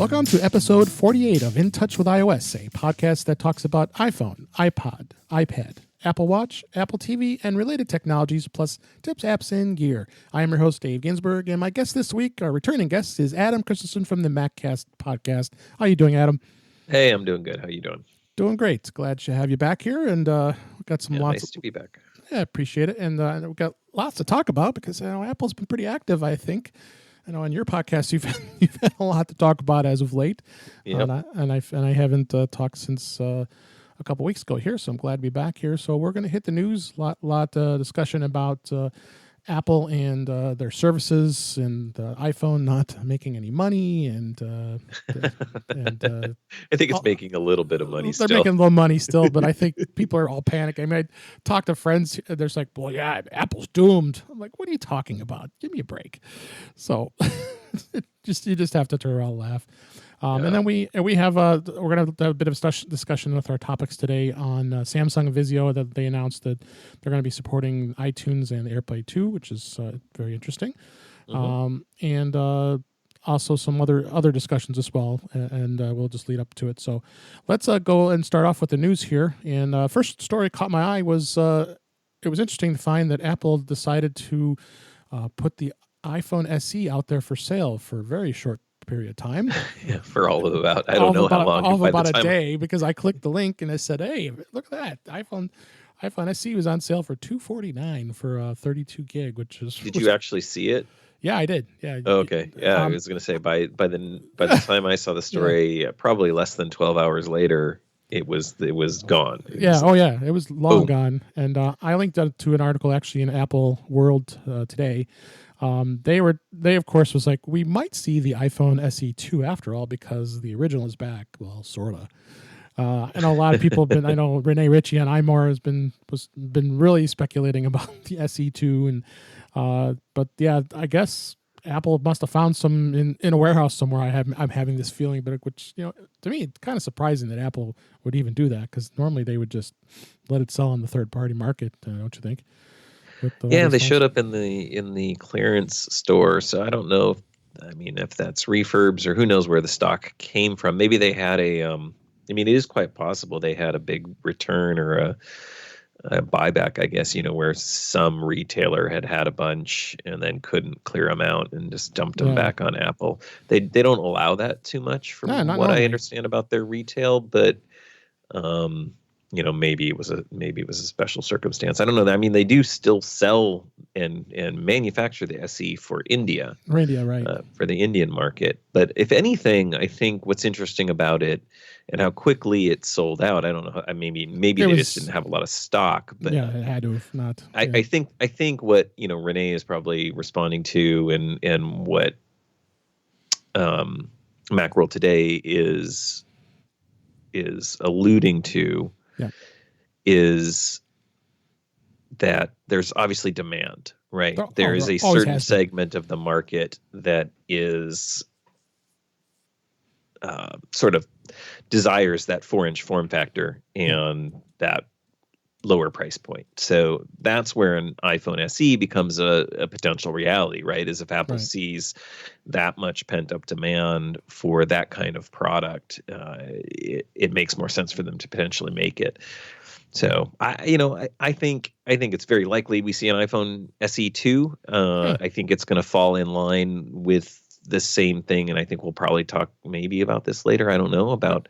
Welcome to episode 48 of In Touch with iOS, a podcast that talks about iPhone, iPod, iPad, Apple Watch, Apple TV, and related technologies, plus tips, apps, and gear. I am your host, Dave Ginsburg, and my guest this week, our returning guest, is Adam Christianson from the Maccast Podcast. How are you doing, Adam? Hey, I'm doing good. How are you doing? Doing great. Glad to have you back here, and we've got some lots. Nice to be back. Yeah, appreciate it, and we've got lots to talk about because Apple's been pretty active, I think. I know on your podcast you've had a lot to talk about as of late, Yep. and I haven't talked since a couple weeks ago here, so I'm glad to be back here. So we're going to hit the news, lot discussion about Apple and their services and iPhone not making any money, and I think it's making a little bit of money they're still. making a little money still, but I think people are all panicking. I mean, I talk to friends, they're like, well, yeah, Apple's doomed. I'm like, what are you talking about? Give me a break. So you just have to turn around and laugh. And then we're gonna have a bit of a discussion with our topics today on Samsung and Vizio, that they announced that they're going to be supporting iTunes and Airplay 2, which is very interesting. And also some other discussions as well, and we'll just lead up to it. So let's go and start off with the news here. And first story caught my eye was it was interesting to find that Apple decided to put the iPhone SE out there for sale for a very short period of time. Yeah, for all of about, I don't know how long. All of about a day, because I clicked the link and it said, hey, look at that. iPhone SE was on sale for $249 for 32 gig, which is... Did you actually see it? Yeah, I did. Yeah. Oh, okay. Yeah, I was going to say by the time I saw the story, probably less than 12 hours later, it was gone. It was long gone. And I linked to an article actually in Apple World today. They of course was like, we might see the iPhone SE2 after all, because the original is back. Well, sorta. And a lot of people have been, I know Renee Ritchie on iMore has been really speculating about the SE2, and but yeah, I guess Apple must have found some in a warehouse somewhere. I'm having this feeling, but which, to me, it's kind of surprising that Apple would even do that, because normally they would just let it sell on the third party market. Don't you think? They showed up in the clearance store, so I don't know if that's refurbs or who knows where the stock came from. Maybe they had it is quite possible they had a big return or a buyback, I guess, where some retailer had a bunch and then couldn't clear them out and just dumped them back on Apple. They don't allow that too much from what normally. I understand about their retail, but maybe it was a special circumstance. I don't know that. I mean, they do still sell and manufacture the SE for India. Right, right. For the Indian market. But if anything, I think what's interesting about it and how quickly it sold out, I don't know. Maybe they just didn't have a lot of stock. But yeah, it had to have not. Yeah. I think what Renee is probably responding to, and what Macworld today is alluding to. Yeah. Is that there's obviously demand, right? There is a certain segment of the market that is sort of desires that 4-inch form factor and that lower price point. So that's where an iPhone SE becomes a potential reality, right? Is if Apple sees that much pent up demand for that kind of product, it makes more sense for them to potentially make it. So I think it's very likely we see an iPhone SE2. I think it's going to fall in line with the same thing, and I think we'll probably talk maybe about this later. I don't know about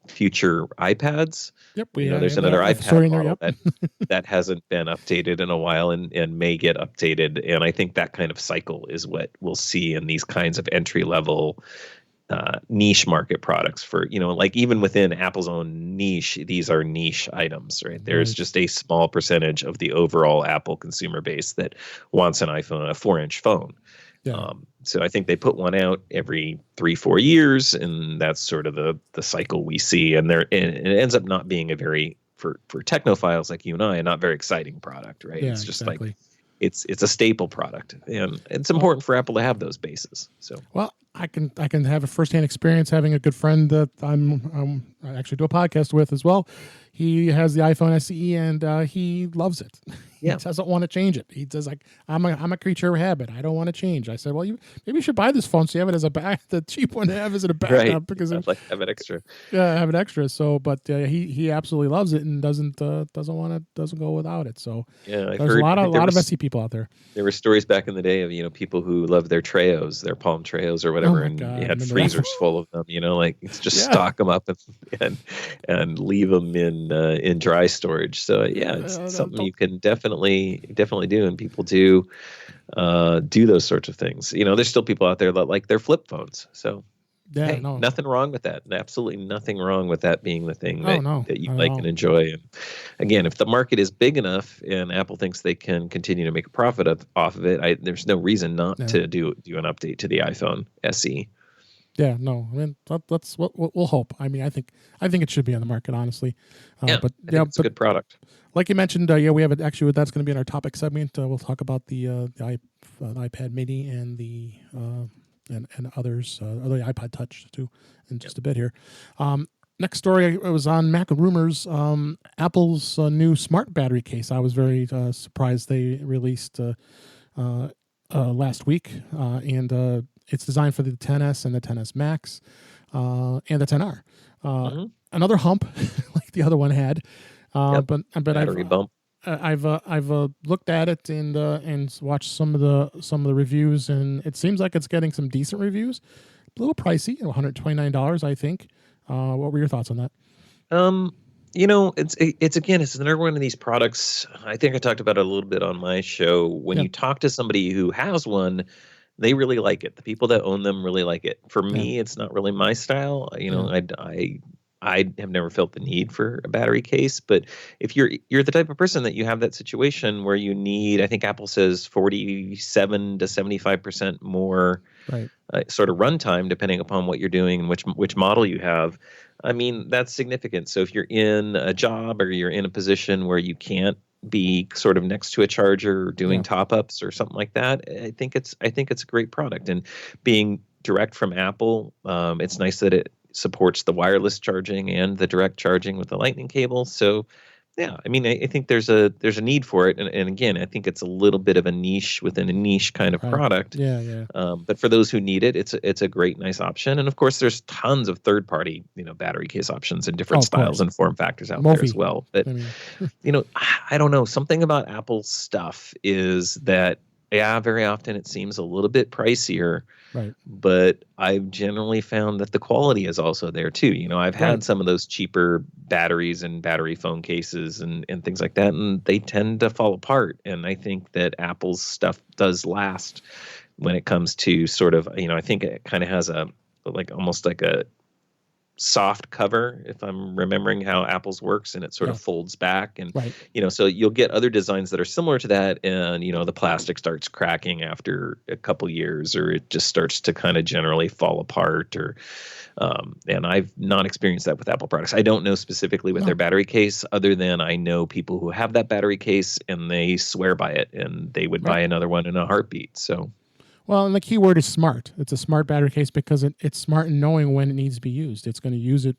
future iPads. Yep, there's another iPad model that hasn't been updated in a while and may get updated, and I think that kind of cycle is what we'll see in these kinds of entry level niche market products. For like even within Apple's own niche, these are niche items, right? There's just a small percentage of the overall Apple consumer base that wants an iPhone, a 4-inch phone. Yeah. So I think they put one out every 3-4 years, and that's sort of the cycle we see. And it ends up not being a very, for technophiles like you and I, a not very exciting product, right? Yeah, it's just exactly. like it's a staple product, and it's important for Apple to have those bases. So I can have a firsthand experience having a good friend that I actually do a podcast with as well. he has the iPhone SE and he loves it. Yeah. He doesn't want to change it. He says, like, I'm a creature of habit. I don't want to change. I said, well, maybe you should buy this phone so you have it as a back. The cheap one to have is a backup Right. because Like have an extra. Yeah, have an extra. So, but he absolutely loves it and doesn't go without it. So Yeah, I've there's heard a lot of was, SE people out there. There were stories back in the day of people who loved their Treos, their Palm Treos or whatever, and God, you I had remember freezers full of them. Like it's just stock them up and leave them in dry storage. So yeah, it's something you can definitely do, and people do those sorts of things. There's still people out there that like their flip phones. So Yeah, hey, nothing wrong with that. Absolutely nothing wrong with that being the thing that you like and enjoy. And again, if the market is big enough and Apple thinks they can continue to make a profit off of it, there's no reason not to do an update to the iPhone SE. Yeah, no. I mean, we'll hope. I mean, I think it should be on the market, honestly. But it's a good product. Like you mentioned, we have actually that's going to be in our topic segment. We'll talk about the iPad Mini and the and others, or the iPod Touch too, in just a bit here. Next story, it was on MacRumors. Apple's new smart battery case. I was very surprised they released last week, and it's designed for the 10s and the 10s Max and the 10R. Another hump like the other one had, but battery bump. I've looked at it and watched some of the reviews, and it seems like it's getting some decent reviews. A little pricey, $129, I think. What were your thoughts on that? It's another one of these products. I think I talked about it a little bit on my show. When you talk to somebody who has one, they really like it. The people that own them really like it. For me, it's not really my style. I have never felt the need for a battery case, but if you're the type of person that you have that situation where you need, I think Apple says 47 to 75% more sort of runtime, depending upon what you're doing and which model you have. I mean, that's significant. So if you're in a job or you're in a position where you can't be sort of next to a charger or doing top-ups or something like that, I think it's a great product. And being direct from Apple, it's nice that it supports the wireless charging and the direct charging with the lightning cable. So yeah, I mean, I think there's a need for it. And again, I think it's a little bit of a niche within a niche kind of product. Yeah. But for those who need it, it's a great, nice option. And of course, there's tons of third-party, battery case options in different styles and form factors out there as well. But, I don't know. Something about Apple's stuff is that, very often it seems a little bit pricier. Right. But I've generally found that the quality is also there too. I've had some of those cheaper batteries and battery phone cases and things like that, and they tend to fall apart. And I think that Apple's stuff does last when it comes to sort of, I think it kind of has almost like a soft cover, if I'm remembering how Apple's works, and it sort of folds back, and so you'll get other designs that are similar to that, and the plastic starts cracking after a couple years, or it just starts to kind of generally fall apart, or and I've not experienced that with Apple products. I don't know specifically with their battery case, other than I know people who have that battery case and they swear by it, and they would buy another one in a heartbeat. So well, and the key word is smart. It's a smart battery case because it's smart in knowing when it needs to be used. It's going to use it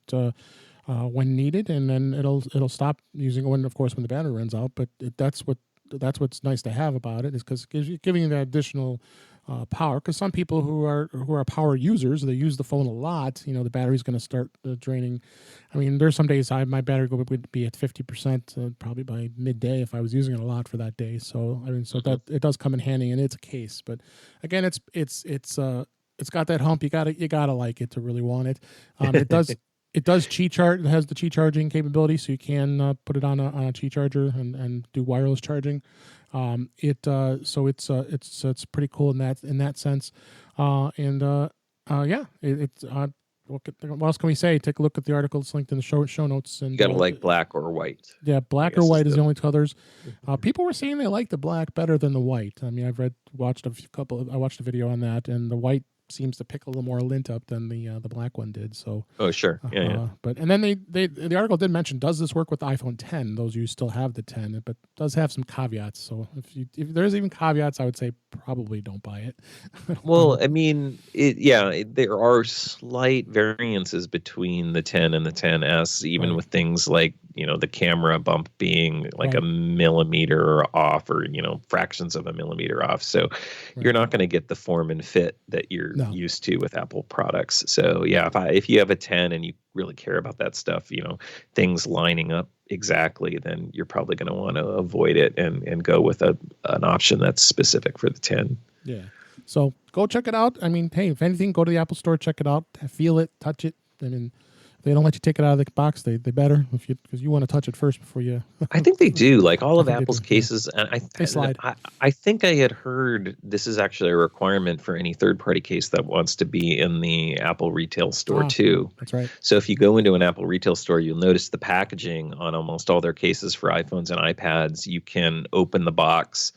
when needed, and then it'll stop using it when the battery runs out. But that's what's nice to have about it, is because it's giving you that additional power. Because some people who are power users, they use the phone a lot. The battery's going to start draining. I mean, there's some days my battery would be at 50% probably by midday if I was using it a lot for that day. So that it does come in handy, and it's a case. But again, it's got that hump. You gotta like it to really want it. It does Qi charge. It has the Qi charging capability, so you can put it on a Qi charger and do wireless charging. It's pretty cool in that sense. What else can we say? Take a look at the article. It's linked in the show notes. And you gotta like black or white. Yeah, black or white is the only colors. People were saying they like the black better than the white. I mean, I watched a video on that, and the white seems to pick a little more lint up than the black one did. So sure, yeah. But and then the article did mention, does this work with the iPhone 10? Those of you still have the 10, but it does have some caveats. So if there's even caveats, I would say probably don't buy it. Well, I mean, there are slight variances between the 10 and the 10s, even with things like the camera bump being like a millimeter off, or fractions of a millimeter off. So you're not going to get the form and fit that you're used to with Apple products. So yeah, if you have a 10 and you really care about that stuff, things lining up exactly, then you're probably going to want to avoid it and go with an option that's specific for the 10. Yeah. So go check it out. I mean, hey, if anything, go to the Apple Store, check it out, feel it, touch it. I mean, if they don't let you take it out of the box, they better, because you want to touch it first before you. I think they do. Like all of Apple's cases, and they slide. I think I had heard this is actually a requirement for any third-party case that wants to be in the Apple retail store too. That's right. So if you go into an Apple retail store, you'll notice the packaging on almost all their cases for iPhones and iPads. You can open the box,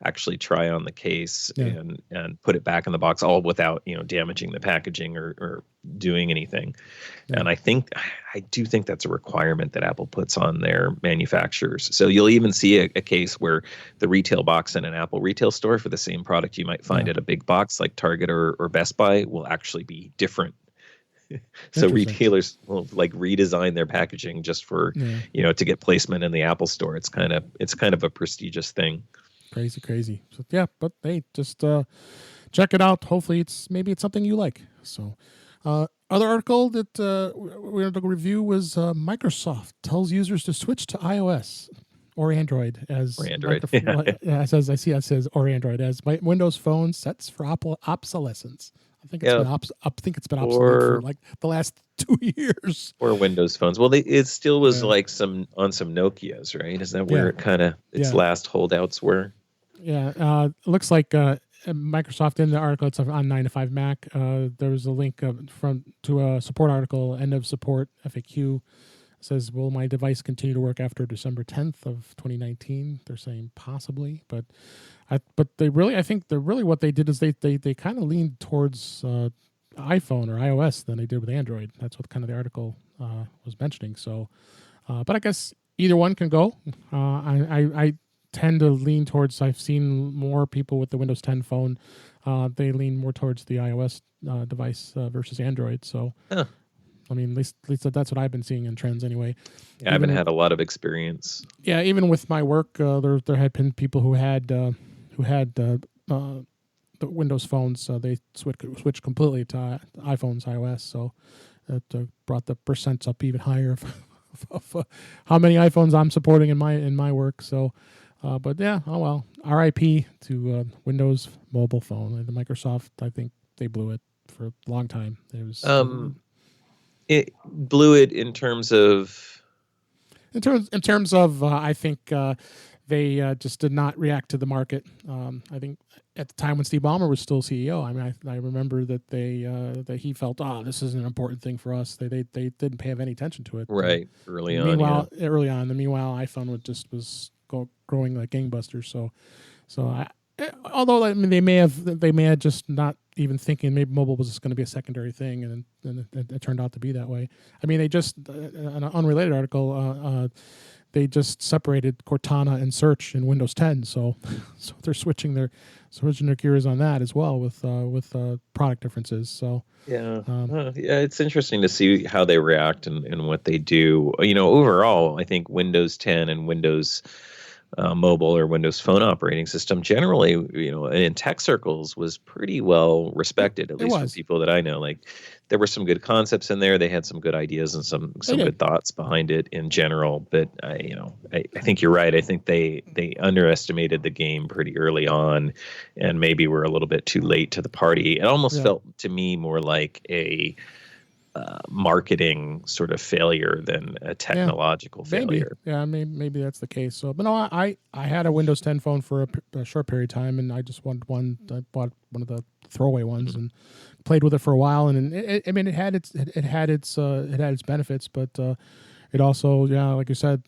actually try on the case, and put it back in the box, all without damaging the packaging or doing anything. And I do think that's a requirement that Apple puts on their manufacturers. So you'll even see a case where the retail box in an Apple retail store for the same product you might find at a big box like Target or Best Buy will actually be different. So retailers will like redesign their packaging just for to get placement in the Apple store. It's kind of a prestigious thing. Crazy. So yeah, but hey, just check it out. Hopefully it's something you like. So other article that we're going to review was Microsoft tells users to switch to iOS or Android as I see it says or Android as Windows Phone sets for obsolescence. I think it's been obsolete for like the last 2 years. Or Windows phones. Well, it still was like some Nokias, right? Is that where it kind of its last holdouts were? Yeah, it looks like Microsoft in the article. It's on 9 to 5 Mac. There was a link to a support article, end of support FAQ. It says, "Will my device continue to work after December 10th of 2019?" They're saying possibly, but I think what they did is they kind of leaned towards iPhone or iOS than they did with Android. That's what kind of the article was mentioning. So, but I guess either one can go. I tend to lean towards. I've seen more people with the Windows 10 phone. They lean more towards the iOS device versus Android. So, I mean, at least that's what I've been seeing in trends anyway. Yeah, I haven't had a lot of experience. Yeah, even with my work, there had been people who had the Windows phones. They switched completely to iPhones, iOS. So that brought the percents up even higher of how many iPhones I'm supporting in my work. So, but yeah, oh well. RIP to Windows mobile phone. The Microsoft, I think they blew it for a long time. It was it blew it in terms of I think they just did not react to the market. I think at the time when Steve Ballmer was still CEO, I mean, I remember that that he felt, this is an important thing for us. They didn't pay any attention to it. Right. Early on. Meanwhile, iPhone was growing like gangbusters. So although I mean they may have just not even thinking maybe mobile was just going to be a secondary thing, and it turned out to be that way. I mean, they just an unrelated article. They just separated Cortana and Search in Windows 10, so they're switching their gears on that as well with product differences. So it's interesting to see how they react and what they do. Overall, I think Windows 10 and Windows mobile or Windows Phone operating system generally, in tech circles was pretty well respected, at least from people that I know. Like there were some good concepts in there. They had some good ideas and some good thoughts behind it in general. But I think you're right. I think they underestimated the game pretty early on, and maybe were a little bit too late to the party. It almost felt to me more like a marketing sort of failure than a technological failure. Yeah, maybe that's the case. So, but no, I had a Windows 10 phone for a short period of time, and I just wanted one. I bought one of the throwaway ones and played with it for a while. And it had its benefits, but it also, like you said,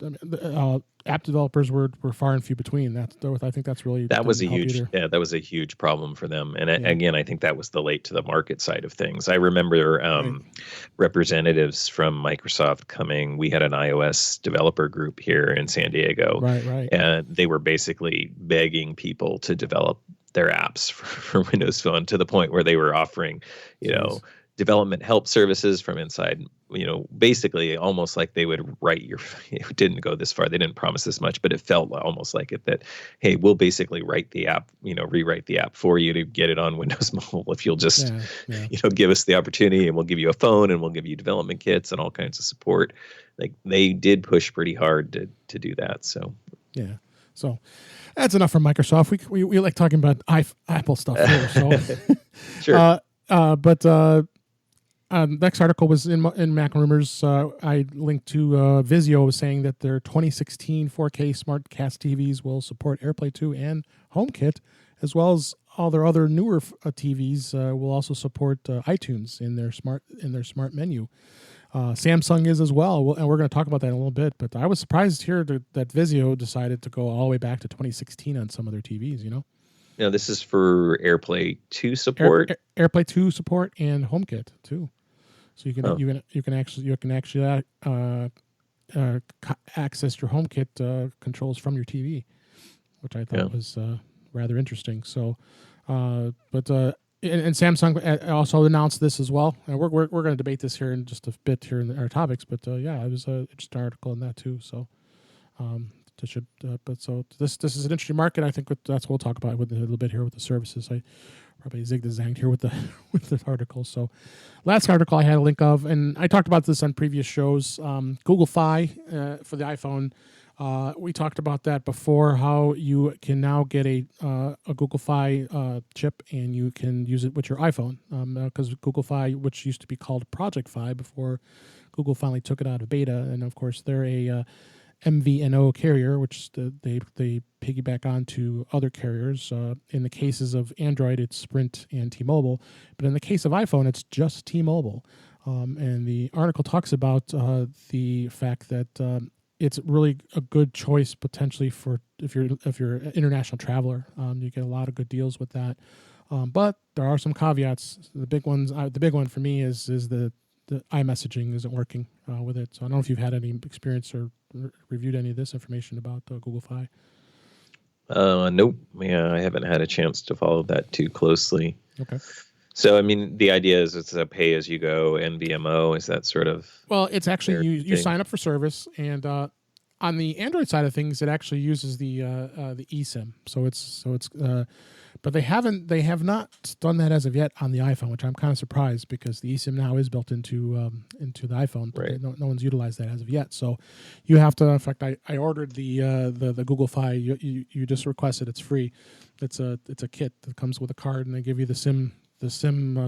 app developers were far and few between. I think that was a huge problem for them. And again, I think that was the late to the market side of things. I remember representatives from Microsoft coming. We had an iOS developer group here in San Diego, right, and they were basically begging people to develop their apps for Windows Phone to the point where they were offering, development help services from inside, basically almost like they would write it didn't go this far. They didn't promise this much, but it felt almost like it that, hey, we'll basically write the app, rewrite the app for you to get it on Windows Mobile if you'll just, give us the opportunity, and we'll give you a phone and we'll give you development kits and all kinds of support. Like they did push pretty hard to do that. So, yeah. So that's enough from Microsoft. We like talking about Apple stuff here. So, sure. Next article was in MacRumors. I linked to Vizio saying that their 2016 4K SmartCast TVs will support AirPlay 2 and HomeKit, as well as all their other newer TVs will also support iTunes in their smart menu. Samsung is as well, and we're going to talk about that in a little bit. But I was surprised here that Vizio decided to go all the way back to 2016 on some of their TVs. Now this is for AirPlay 2 support. AirPlay 2 support and HomeKit too. So you can actually access your HomeKit controls from your TV, which I thought was rather interesting. So, and Samsung also announced this as well. And we're going to debate this here in just a bit here in our topics. But it was an interesting article on that too. So, this is an interesting market. I think that's what we'll talk about with a little bit here with the services. I probably zigged and zanged here with the article. So, last article I had a link of, and I talked about this on previous shows. Google Fi for the iPhone. We talked about that before, how you can now get a Google Fi chip and you can use it with your iPhone, because Google Fi, which used to be called Project Fi before Google finally took it out of beta, and of course they're a MVNO carrier, which they piggyback onto other carriers. In the cases of Android, it's Sprint and T-Mobile, but in the case of iPhone, it's just T-Mobile. And the article talks about the fact that it's really a good choice potentially for if you're an international traveler. You get a lot of good deals with that, but there are some caveats. The big one for me is the iMessaging isn't working with it. So I don't know if you've had any experience or reviewed any of this information about Google Fi. Nope. Yeah, I haven't had a chance to follow that too closely. Okay. So, I mean, the idea is it's a pay-as-you-go NVMO. Is that sort of... Well, it's actually you sign up for service, and on the Android side of things, it actually uses the eSIM. So it's but they have not done that as of yet on the iPhone, which I'm kind of surprised, because the eSIM now is built into the iPhone. But right. No one's utilized that as of yet. So you have to. In fact, I ordered the Google Fi. You just request it. It's free. It's a kit that comes with a card, and they give you the SIM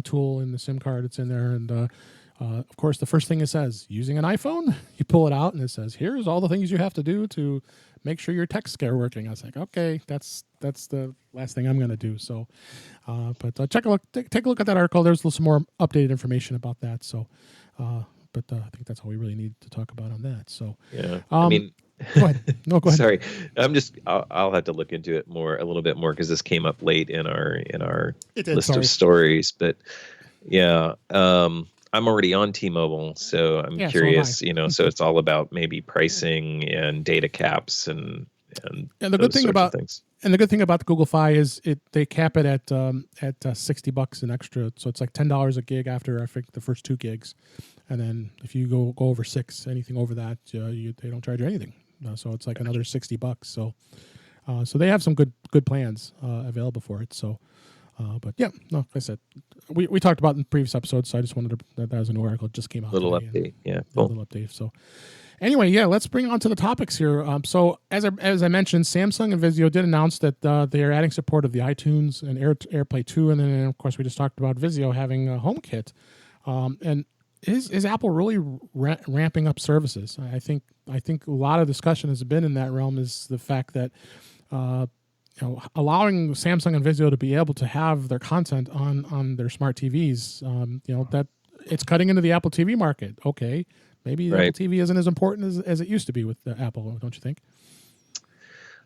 tool and the SIM card. It's in there, and of course, the first thing it says, using an iPhone, you pull it out and it says, here's all the things you have to do to make sure your texts are working. I was like, okay, that's the last thing I'm going to do. So, but take a look at that article. There's some more updated information about that. So, but I think that's all we really need to talk about on that. So, yeah, I mean, go ahead. No, go ahead. Sorry, I'll have to look into it a little bit more, because this came up late in our list of stories. But yeah, I'm already on T-Mobile, so I'm curious. So it's all about maybe pricing and data caps and the good thing about things. And the good thing about the Google Fi is they cap it at $60 an extra, so it's like $10 a gig after I think the first 2 gigs, and then if you go over 6, anything over that, they don't charge you anything. So it's like another $60. So they have some good plans available for it. So, but yeah, no, like I said, we talked about it in previous episodes, so I just wanted that was a new article. It just came out. Little update, cool. Little update. So. Anyway, yeah, let's bring on to the topics here. So as I mentioned, Samsung and Vizio did announce that they are adding support of the iTunes and AirPlay 2, and then of course we just talked about Vizio having a HomeKit. And is Apple really ramping up services? I think a lot of discussion has been in that realm is the fact that allowing Samsung and Vizio to be able to have their content on their smart TVs, that it's cutting into the Apple TV market. Okay. Maybe the Apple TV isn't as important as it used to be with Apple, don't you think?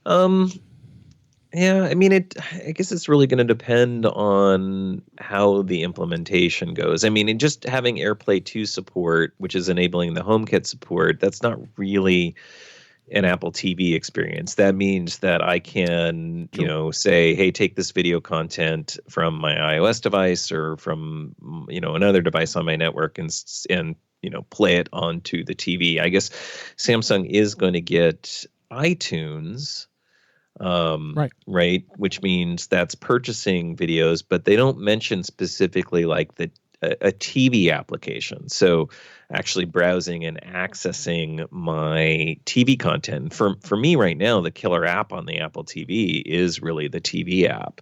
Yeah, I mean, I guess it's really going to depend on how the implementation goes. I mean, just having AirPlay 2 support, which is enabling the HomeKit support, that's not really an Apple TV experience. That means that I can, True. say, hey, take this video content from my iOS device or from, another device on my network and play it onto the TV. I guess Samsung is going to get iTunes, Right. right? Which means that's purchasing videos, but they don't mention specifically like a TV application. So actually browsing and accessing my TV content. For me right now, the killer app on the Apple TV is really the TV app.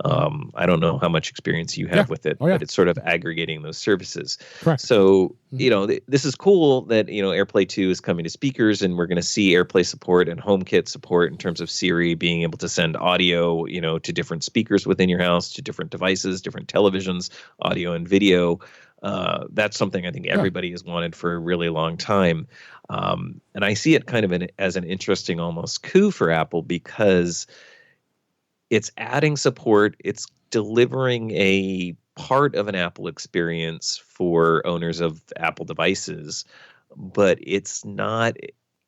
I don't know how much experience you have with it, Oh, yeah. but it's sort of aggregating those services. Correct. So, this is cool that, AirPlay 2 is coming to speakers, and we're going to see AirPlay support and HomeKit support in terms of Siri being able to send audio, to different speakers within your house, to different devices, different televisions, audio and video. That's something I think everybody has wanted for a really long time. And I see it kind of as an interesting almost coup for Apple, because it's adding support. It's delivering a part of an Apple experience for owners of Apple devices, but it's not,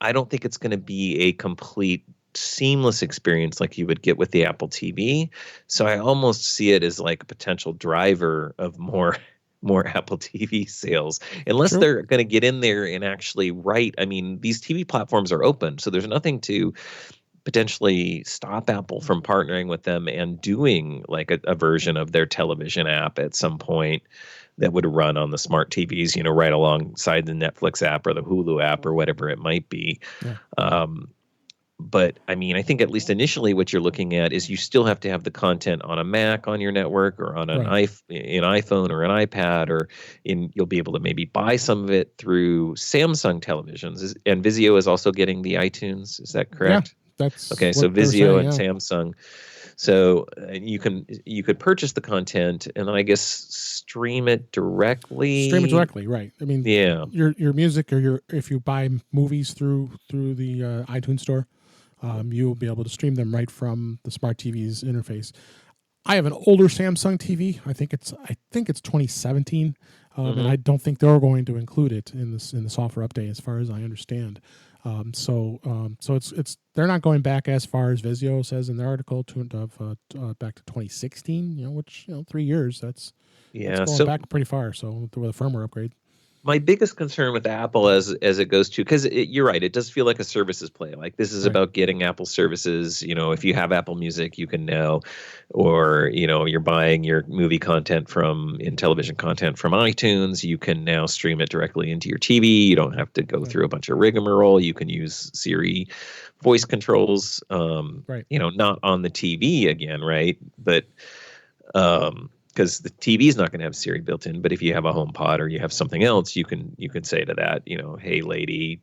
I don't think it's going to be a complete seamless experience like you would get with the Apple TV. So I almost see it as like a potential driver of more Apple TV sales, unless True. they're going to get in there and actually write. I mean, these TV platforms are open, so there's nothing to potentially stop Apple from partnering with them and doing like a version of their television app at some point that would run on the smart TVs, right alongside the Netflix app or the Hulu app or whatever it might be. Yeah. But I mean, I think at least initially what you're looking at is you still have to have the content on a Mac on your network, or on an iPhone or an iPad, you'll be able to maybe buy some of it through Samsung televisions. And Vizio is also getting the iTunes. Is that correct? Yeah. That's okay. So what they're Vizio saying, and Samsung. So you could purchase the content and then I guess stream it directly. Right. I mean, yeah, your music, or if you buy movies through the iTunes store, you'll be able to stream them right from the smart TV's interface. I have an older Samsung TV. I think it's 2017, and I don't think they're going to include it in the software update, as far as I understand. So it's they're not going back as far as Vizio says in the article back to 2016. Which 3 years. That's going back pretty far. So with a firmware upgrade. My biggest concern with Apple as it goes to, because you're right, it does feel like a services play. Like this is about getting Apple services. If you have Apple Music, you can now, or you're buying your movie content in television content from iTunes, you can now stream it directly into your TV. You don't have to go through a bunch of rigmarole. You can use Siri voice controls. Not on the TV again, right? But because the TV is not going to have Siri built in, but if you have a HomePod or you have something else, you can say to that, hey lady,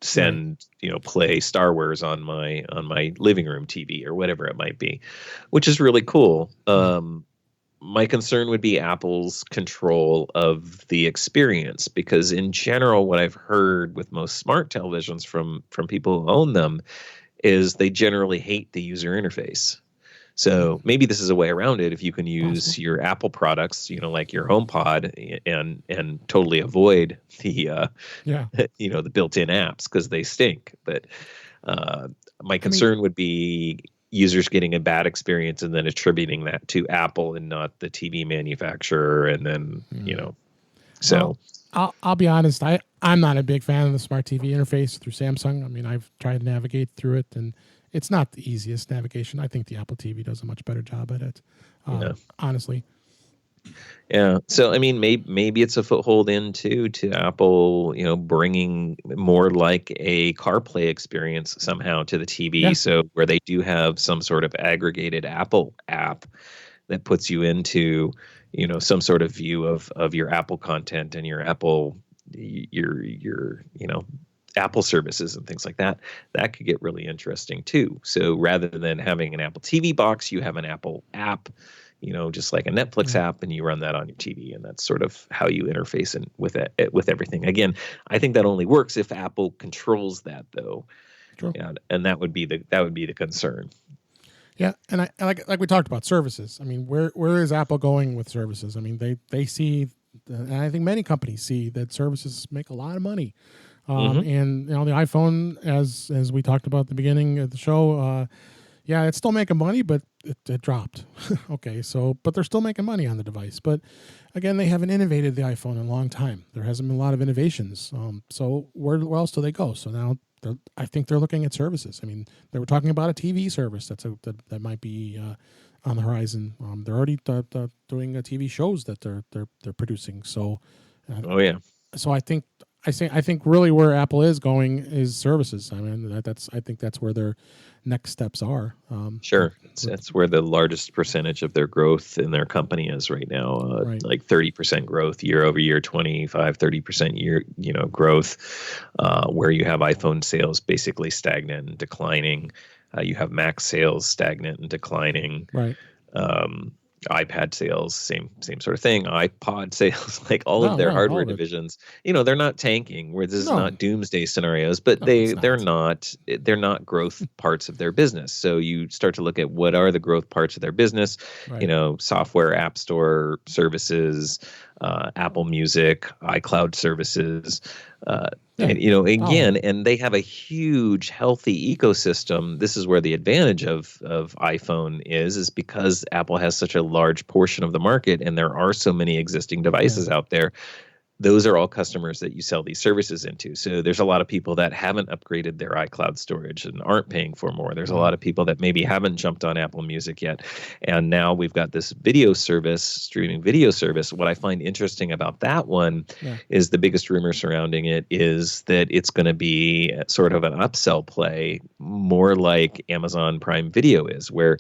send play Star Wars on my living room TV or whatever it might be, which is really cool. My concern would be Apple's control of the experience, because in general, what I've heard with most smart televisions from people who own them is they generally hate the user interface. So maybe this is a way around it. If you can use your Apple products, like your HomePod, and totally avoid the the built-in apps, because they stink. But my concern would be users getting a bad experience and then attributing that to Apple and not the TV manufacturer. And then so. Well, I'll be honest. I'm not a big fan of the smart TV interface through Samsung. I mean, I've tried to navigate through it, and it's not the easiest navigation. I think the Apple TV does a much better job at it, honestly. Yeah. So, I mean, maybe it's a foothold to Apple, bringing more like a CarPlay experience somehow to the TV. Yeah. So where they do have some sort of aggregated Apple app that puts you into, some sort of view of your Apple content and your Apple, your Apple services and things like that. That could get really interesting too. So rather than having an Apple TV box, you have an Apple app, just like a Netflix app, and you run that on your TV, and that's sort of how you interface with everything. Again, I think that only works if Apple controls that, though. Sure. And that would be the concern. Yeah, and I like we talked about services. I mean, where is Apple going with services? I mean, they see, and I think many companies see that services make a lot of money. And the iPhone, as we talked about at the beginning of the show, yeah, it's still making money, but it dropped. Okay, so but they're still making money on the device. But again, they haven't innovated the iPhone in a long time. There hasn't been a lot of innovations. So where else do they go? So now I think they're looking at services. I mean, they were talking about a TV service that might be on the horizon. They're already doing TV shows that they're producing. So, so I think really where Apple is going is services. I mean, I think that's where their next steps are. Sure, that's where the largest percentage of their growth in their company is right now. Like 30% growth year over year, 30% year growth. Where you have iPhone sales basically stagnant and declining. You have Mac sales stagnant and declining. Right. iPad sales, same sort of thing. iPod sales, like all of their hardware divisions, they're not tanking. Where this is not doomsday scenarios, but they're not growth parts of their business. So you start to look at what are the growth parts of their business. Right. Software, App Store services, Apple Music, iCloud services. And they have a huge, healthy ecosystem. This is where the advantage of iPhone is because Apple has such a large portion of the market, and there are so many existing devices out there. Those are all customers that you sell these services into. So there's a lot of people that haven't upgraded their iCloud storage and aren't paying for more. There's a lot of people that maybe haven't jumped on Apple Music yet. And now we've got this video service, streaming video service. What I find interesting about that one is the biggest rumor surrounding it is that it's going to be sort of an upsell play, more like Amazon Prime Video is, where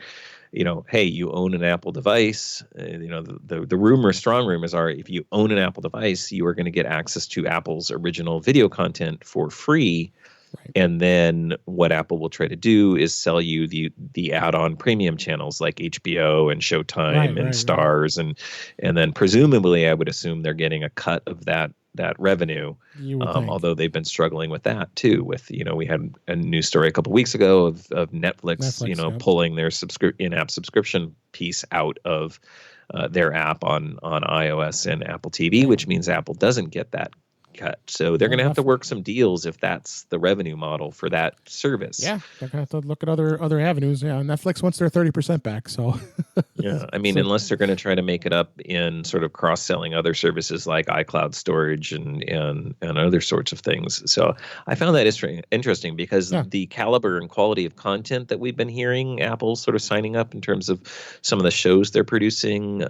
hey, you own an Apple device. The strong rumors are if you own an Apple device, you are going to get access to Apple's original video content for free. Right. And then what Apple will try to do is sell you the add-on premium channels like HBO and Showtime and Stars. And then presumably I would assume they're getting a cut of that revenue, although they've been struggling with that too. With we had a news story a couple weeks ago of Netflix pulling their in-app subscription piece out of their app on iOS and Apple TV, which means Apple doesn't get that cut. So they're going to have to work some deals if that's the revenue model for that service. Yeah, they're going to have to look at other avenues. Yeah, Netflix wants their 30% back. So yeah, I mean, unless they're going to try to make it up in sort of cross-selling other services like iCloud storage and other sorts of things. So I found that interesting because the caliber and quality of content that we've been hearing Apple sort of signing up in terms of some of the shows they're producing,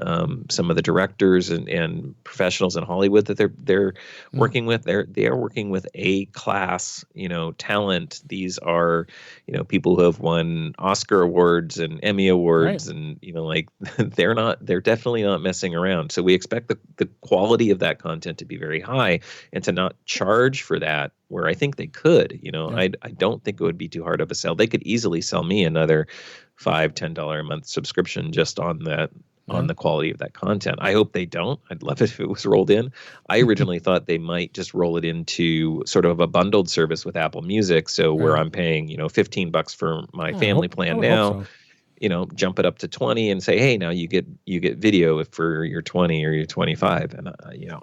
some of the directors and professionals in Hollywood that they're working with, they are working with A-class, talent. These are, people who have won Oscar awards and Emmy awards, and they're definitely not messing around. So we expect the quality of that content to be very high and to not charge for that, where I think they could. I don't think it would be too hard of a sell. They could easily sell me another $5-10 a month subscription just on that. On the quality of that content. I hope they don't. I'd love it if it was rolled in. I originally thought they might just roll it into sort of a bundled service with Apple Music. So where I'm paying, $15 for my family plan now, jump it up to 20 and say, hey, now you get video for your 20 or your 25. And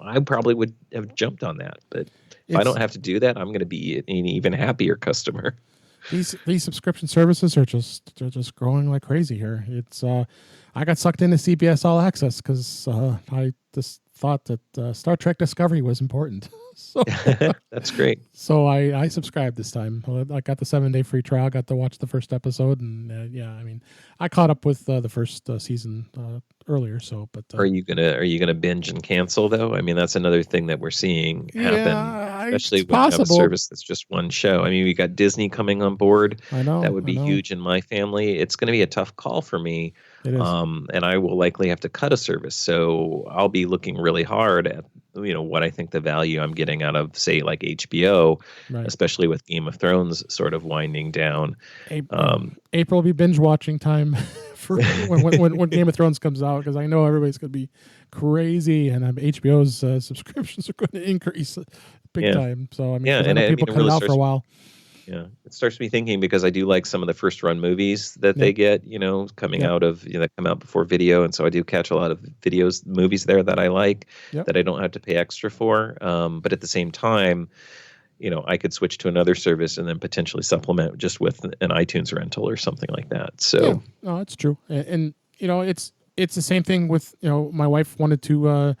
I probably would have jumped on that. But if I don't have to do that, I'm going to be an even happier customer. These subscription services they're just growing like crazy here. It's I got sucked into CBS All Access because I just thought that Star Trek Discovery was important. So that's great. So I subscribed this time. I got the 7-day free trial. Got to watch the first episode, and I mean, I caught up with the first season earlier. So, but are you gonna binge and cancel though? I mean, that's another thing that we're seeing happen, especially when you have a service that's just one show. I mean, we got Disney coming on board. I know that would be huge in my family. It's going to be a tough call for me. It is. And I will likely have to cut a service. So I'll be looking really hard at what I think the value I'm getting out of, say, like HBO, especially with Game of Thrones sort of winding down. April will be binge watching time for when Game of Thrones comes out, because I know everybody's going to be crazy, and HBO's subscriptions are going to increase big time. So I mean, I know people cut it out for a while. Yeah, it starts me thinking, because I do like some of the first run movies that they get, coming out of, that come out before video. And so I do catch a lot of movies there that I like, that I don't have to pay extra for. But at the same time, I could switch to another service and then potentially supplement just with an iTunes rental or something like that. So no, it's true. And it's the same thing with, my wife wanted to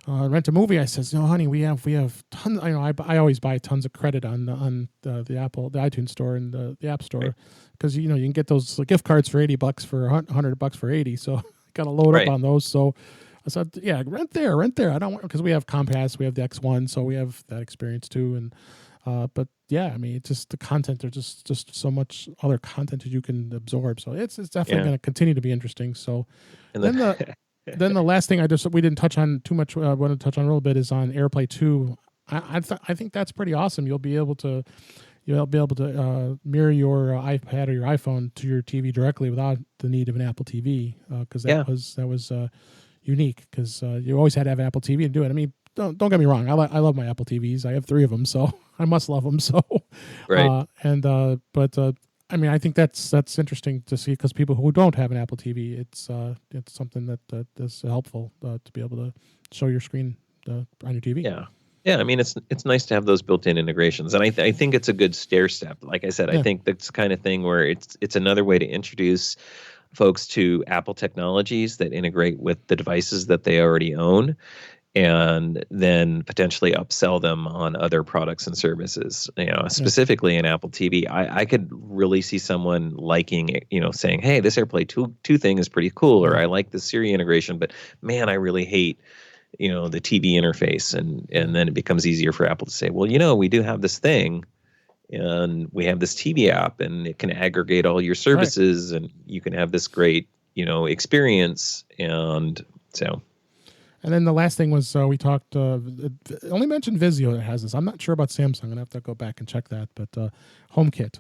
rent a movie. I says, honey, we have tons. I always buy tons of credit on the iTunes store and the App Store, because you can get those gift cards for $80 for $100 for 80. So got to load up on those. So I said, yeah, rent there. I don't want, because we have Comcast, we have the X1, so we have that experience too. And but yeah, I mean, it's just the content. There's just so much other content that you can absorb. So it's definitely going to continue to be interesting. So and then the last thing we didn't touch on too much. I want to touch on a little bit is on AirPlay 2. I think that's pretty awesome. You'll be able to mirror your iPad or your iPhone to your TV directly without the need of an Apple TV, because that was unique, because you always had to have Apple TV to do it. I mean, don't get me wrong. I love my Apple TVs. I have 3 of them, so I must love them. So but I mean, I think that's interesting to see, because people who don't have an Apple TV, it's something that is helpful to be able to show your screen on your TV. Yeah. I mean, it's nice to have those built-in integrations, and I think it's a good stair step. Like I said, I think that's the kind of thing where it's another way to introduce folks to Apple technologies that integrate with the devices that they already own, and then potentially upsell them on other products and services. Specifically in Apple TV, I could really see someone liking it, saying, hey, this AirPlay 2 thing is pretty cool, or I like the Siri integration, but man, I really hate the TV interface. And then it becomes easier for Apple to say, well, we do have this thing, and we have this TV app, and it can aggregate all your services, and you can have this great, experience. And so. And then the last thing was we talked. Only mentioned Vizio that has this. I'm not sure about Samsung. I'm gonna have to go back and check that. But HomeKit,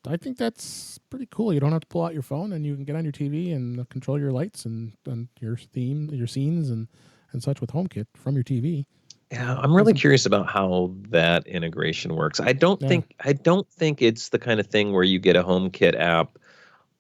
I think that's pretty cool. You don't have to pull out your phone, and you can get on your TV and control your lights and your theme, your scenes, and such with HomeKit from your TV. Yeah, I'm really curious about how that integration works. I don't think it's the kind of thing where you get a HomeKit app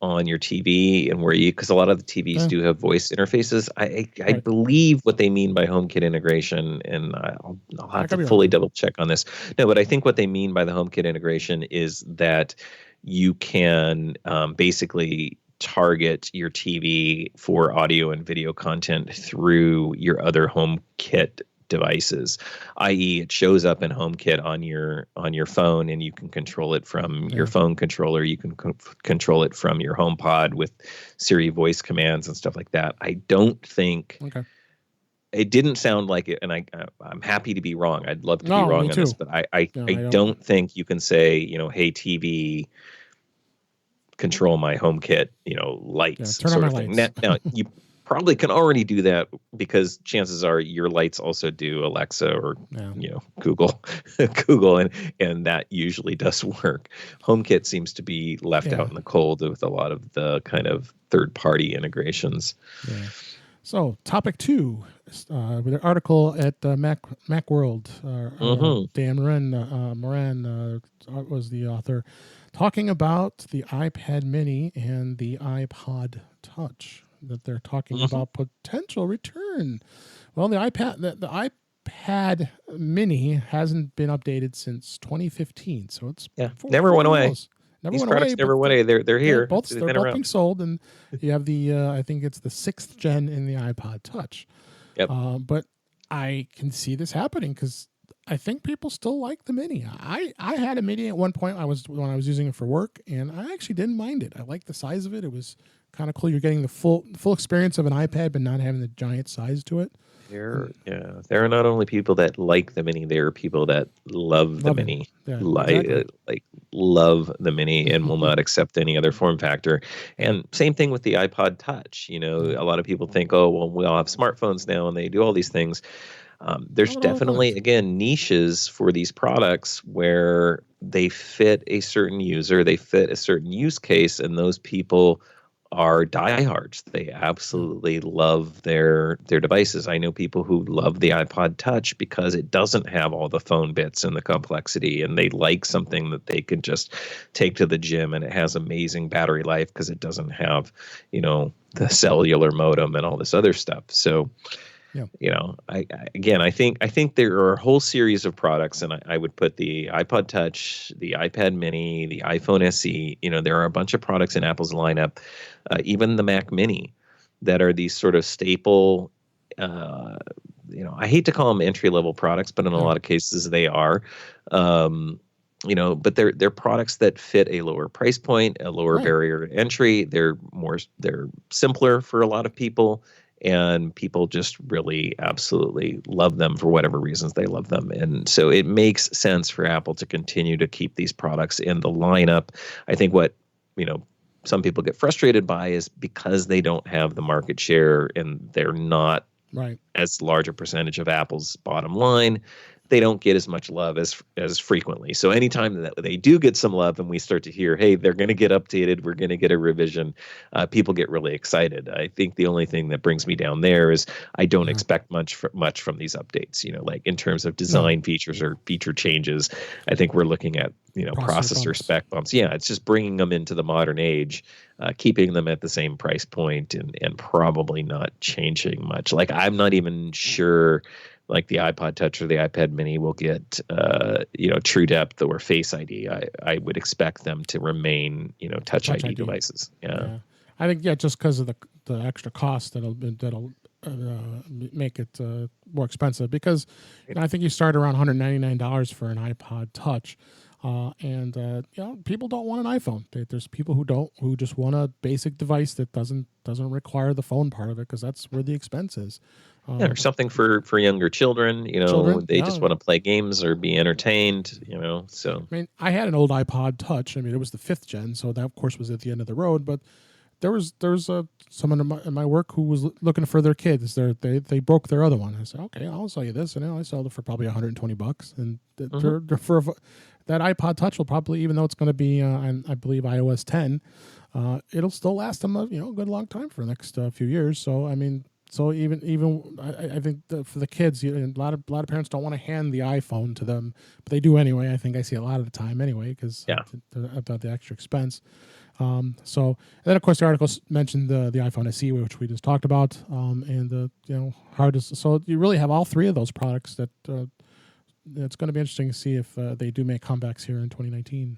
on your TV, and because a lot of the TVs do have voice interfaces. I believe what they mean by HomeKit integration, and I'll have to fully double check on this. No, but I think what they mean by the HomeKit integration is that you can basically target your TV for audio and video content through your other HomeKit devices, i.e. it shows up in HomeKit on your phone, and you can control it from your phone controller. You can control it from your HomePod with Siri voice commands and stuff like that. I don't think it didn't sound like it, and I'm happy to be wrong. I'd love to be wrong on this, but I don't think you can say, hey TV, control my HomeKit, lights turn sort on of my thing. lights. Now you probably can already do that, because chances are your lights also do Alexa or Google, and that usually does work. HomeKit seems to be left out in the cold with a lot of the kind of third-party integrations. Yeah. So topic 2, with an article at Macworld. Dan Moran was the author, talking about the iPad Mini and the iPod Touch, that they're talking about potential return. Well, the iPad Mini hasn't been updated since 2015 , so it's never went away. These products never went away. They're here. They're both being sold, and you have the I think it's the 6th gen in the iPod Touch. Yep. But I can see this happening, because I think people still like the Mini. I had a Mini at one point. When I was using it for work, and I actually didn't mind it. I liked the size of it. It was kind of cool. You're getting the full experience of an iPad, but not having the giant size to it. There are not only people that like the Mini, there are people that love the Mini, love the Mini, and will not accept any other form factor. And same thing with the iPod Touch. A lot of people think, oh, well, we all have smartphones now, and they do all these things. There's definitely, again, niches for these products where they fit a certain user, they fit a certain use case, and those people are diehards. They absolutely love their devices. I know people who love the iPod Touch because it doesn't have all the phone bits and the complexity, and they like something that they can just take to the gym, and it has amazing battery life because it doesn't have, the cellular modem and all this other stuff. So Yeah. I think there are a whole series of products, and I would put the iPod Touch, the iPad Mini, the iPhone SE. There are a bunch of products in Apple's lineup, even the Mac Mini, that are these sort of staple. I hate to call them entry level products, but in a lot of cases they are. But they're products that fit a lower price point, a lower barrier to entry. They're simpler for a lot of people. And people just really absolutely love them for whatever reasons they love them. And so it makes sense for Apple to continue to keep these products in the lineup. I think what, some people get frustrated by is because they don't have the market share and they're not as large a percentage of Apple's bottom line, they don't get as much love as frequently. So anytime that they do get some love and we start to hear, hey, they're going to get updated, we're going to get a revision, people get really excited. I think the only thing that brings me down there is I don't expect much from these updates. Like in terms of design features or feature changes, I think we're looking at processor spec bumps. Yeah, it's just bringing them into the modern age, keeping them at the same price point, and probably not changing much. Like I'm not even sure. Like the iPod Touch or the iPad Mini will get, True Depth or Face ID. I would expect them to remain, Touch ID devices. Yeah. I think just because of the extra cost that'll make it more expensive. Because I think you start around $199 for an iPod Touch, and people don't want an iPhone. There's people who just want a basic device that doesn't require the phone part of it, because that's where the expense is. Or something for younger children, they just want to play games or be entertained, so. I mean, I had an old iPod Touch. I mean, it was the 5th gen, so that, of course, was at the end of the road. But there was someone in my work who was looking for their kids. They broke their other one. I said, okay, I'll sell you this. And I sold it for probably $120. And for that iPod Touch will probably, even though it's going to be, I believe, iOS 10, it'll still last them a good long time for the next few years. So, I mean, so even I think for the kids, a lot of parents don't want to hand the iPhone to them, but they do anyway. I think I see a lot of the time anyway, because about the extra expense. And then of course the article mentioned the iPhone SE, which we just talked about, and so you really have all three of those products that. It's going to be interesting to see if they do make comebacks here in 2019.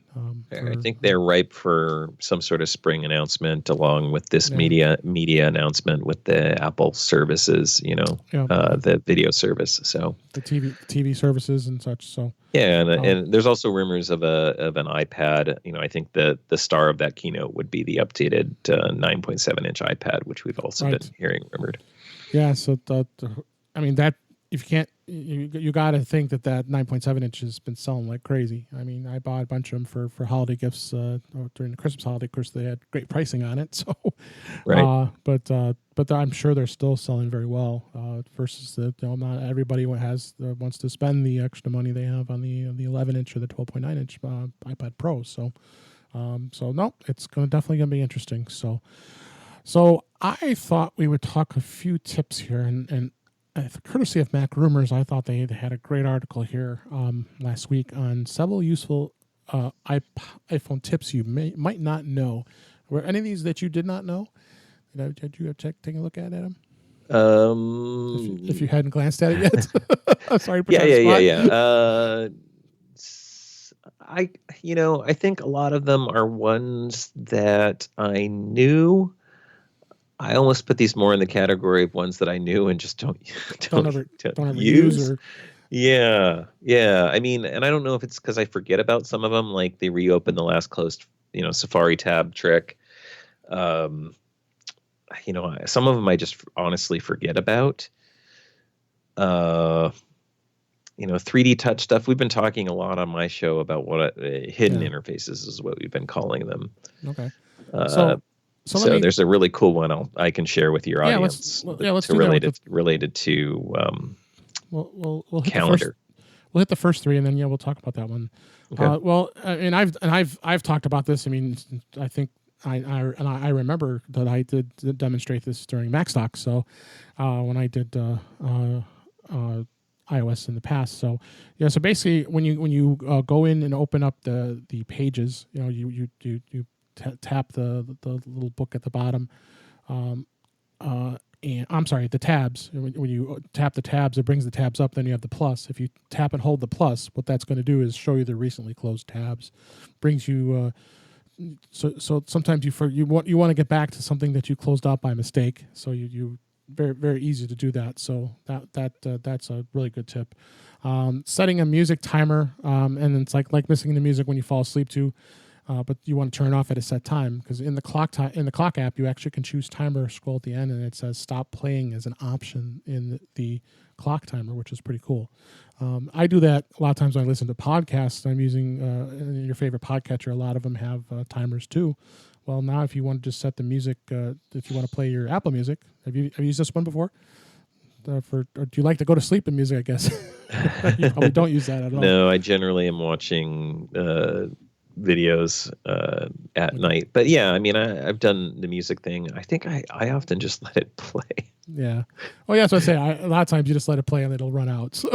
I think they're ripe for some sort of spring announcement, along with this media announcement with the Apple services, the video service. So the TV services and such. So and there's also rumors of an iPad. I think the star of that keynote would be the updated 9.7-inch iPad, which we've also been hearing rumored. Yeah. So that if you can't. You got to think that 9.7-inch has been selling like crazy. I mean, I bought a bunch of them for holiday gifts during the Christmas holiday. Of course, they had great pricing on it. So, but I'm sure they're still selling very well. Versus not everybody wants to spend the extra money they have on the 11-inch or the 12.9-inch iPad Pro. So no, it's definitely going to be interesting. So I thought we would talk a few tips here and. Courtesy of MacRumors, I thought they had a great article here last week on several useful iPhone tips you might not know. Were any of these that you did not know? Did you take a look at them? If you hadn't glanced at it yet. I'm sorry. Yeah. I think a lot of them are ones that I knew. I almost put these more in the category of ones that I knew and just don't ever use. Yeah. I mean, and I don't know if it's because I forget about some of them, like they reopened the last closed, Safari tab trick. Some of them I just honestly forget about. 3D touch stuff. We've been talking a lot on my show about what hidden interfaces is what we've been calling them. Okay. So there's a really cool one I can share with your audience. Let's do related to we'll hit calendar. We'll hit the first three, and then we'll talk about that one. Okay. I've talked about this. I mean, I think I remember that I did demonstrate this during MacStock. So when I did iOS in the past. So so basically when you go in and open up the pages, you tap the little book at the bottom, and I'm sorry, the tabs. When you tap the tabs, it brings the tabs up. Then you have the plus. If you tap and hold the plus, what that's going to do is show you the recently closed tabs. Brings you. So sometimes you want to get back to something that you closed out by mistake. So you very very easy to do that. So that's a really good tip. Setting a music timer, and it's like listening to music when you fall asleep too. But you want to turn it off at a set time, because in the clock app you actually can choose timer, scroll at the end, and it says stop playing as an option in the clock timer, which is pretty cool. I do that a lot of times when I listen to podcasts. I'm using your favorite podcatcher. A lot of them have timers too. Well, now if you want to just set the music, if you want to play your Apple Music, have you used this one before? Or do you like to go to sleep in music? I guess you probably don't use that at all. No, I generally am watching videos at night. But yeah, I mean, I've done the music thing. I think I often just let it play. Yeah. Oh, yeah. That's what I say. A lot of times you just let it play and it'll run out. So.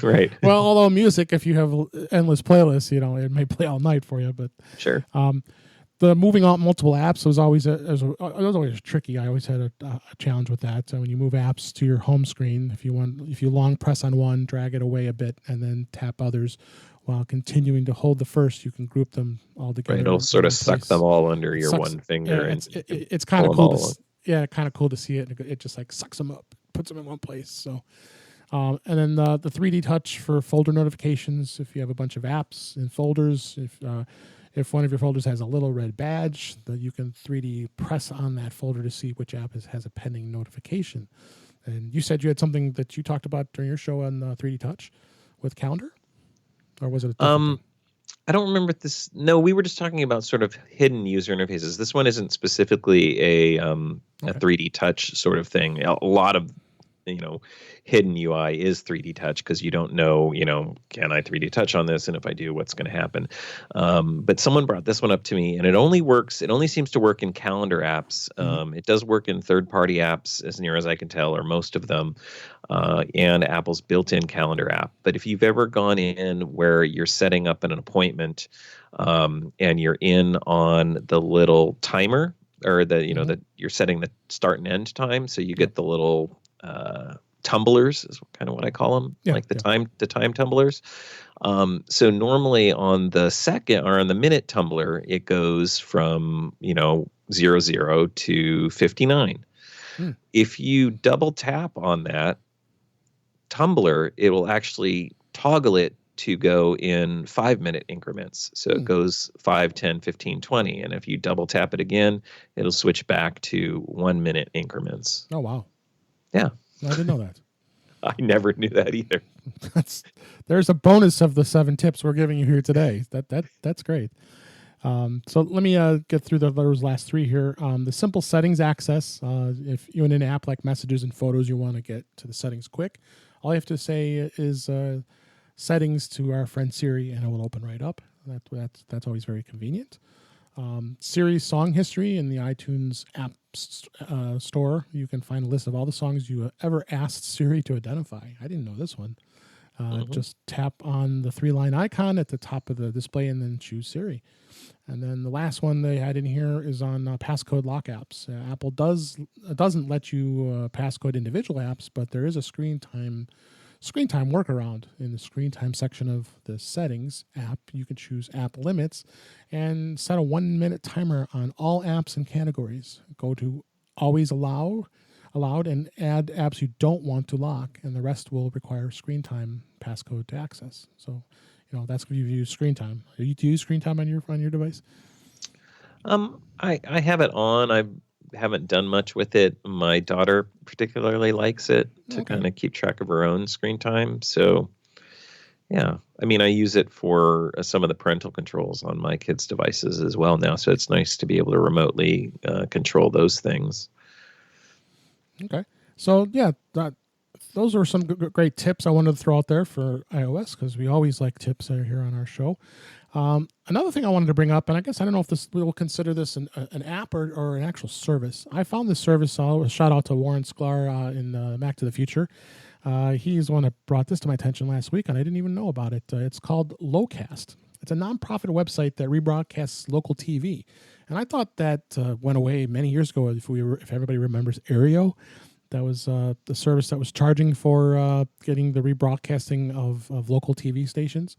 Right. Well, although music, if you have endless playlists, it may play all night for you. But sure. The moving out multiple apps was always tricky. I always had a challenge with that. So when you move apps to your home screen, if you long press on one, drag it away a bit, and then tap others, while continuing to hold the first, you can group them all together. Right, it'll sort of suck them all under your one finger. Yeah, it's kind of cool. Kind of cool to see it. It just like sucks them up, puts them in one place. So, and then the 3D touch for folder notifications. If you have a bunch of apps in folders, if one of your folders has a little red badge, that you can 3D press on that folder to see which app has a pending notification. And you said you had something that you talked about during your show on 3D touch with calendar. Or was it a different thing? I don't remember this. No, we were just talking about sort of hidden user interfaces. This one isn't specifically a 3D touch sort of thing. A lot of hidden UI is 3D touch, because you don't know, can I 3D touch on this? And if I do, what's going to happen? But someone brought this one up to me, and it only seems to work in calendar apps. It does work in third-party apps, as near as I can tell, or most of them, and Apple's built-in calendar app. But if you've ever gone in where you're setting up an appointment, and you're in on the little timer, or that you're setting the start and end time, so you get the little tumblers is kind of what I call them, like the time tumblers. So normally on the second or on the minute tumbler, it goes from 00 to 59. If you double tap on that tumbler, it will actually toggle it to go in 5-minute increments. So it goes 5, 10, 15, 20. And if you double tap it again, it'll switch back to 1-minute increments. Oh, wow. Yeah. I didn't know that. I never knew that either. There's a bonus of the 7 tips we're giving you here today. That's great. So let me get through those last 3 here. The simple settings access. If you're in an app like Messages and Photos, you want to get to the settings quick. All you have to say is settings to our friend Siri, and it will open right up. That's always very convenient. Siri's song history in the iTunes app store. You can find a list of all the songs you ever asked Siri to identify. I didn't know this one. Just tap on the 3-line icon at the top of the display and then choose Siri. And then the last one they had in here is on passcode lock apps. Apple doesn't let you passcode individual apps, but there is a screen time workaround. In the screen time section of the settings app, you can choose app limits and set a 1-minute timer on all apps and categories. Go to always allowed and add apps you don't want to lock, and the rest will require screen time passcode to access. So, that's when you use screen time. Do you use screen time on your device? I have it on. I haven't done much with it. My daughter particularly likes it to kind of keep track of her own screen time. So, yeah. I mean, I use it for some of the parental controls on my kids' devices as well now. So it's nice to be able to remotely control those things. Okay. So, yeah, those are some great tips I wanted to throw out there for iOS, because we always like tips here on our show. Another thing I wanted to bring up, and I guess I don't know if we'll consider this an app or an actual service. I found this service. Shout out to Warren Sklar in Mac to the Future. He's the one that brought this to my attention last week, and I didn't even know about it. It's called Locast. It's a nonprofit website that rebroadcasts local TV. And I thought that went away many years ago. If everybody remembers Aereo, the service that was charging for getting the rebroadcasting of local TV stations,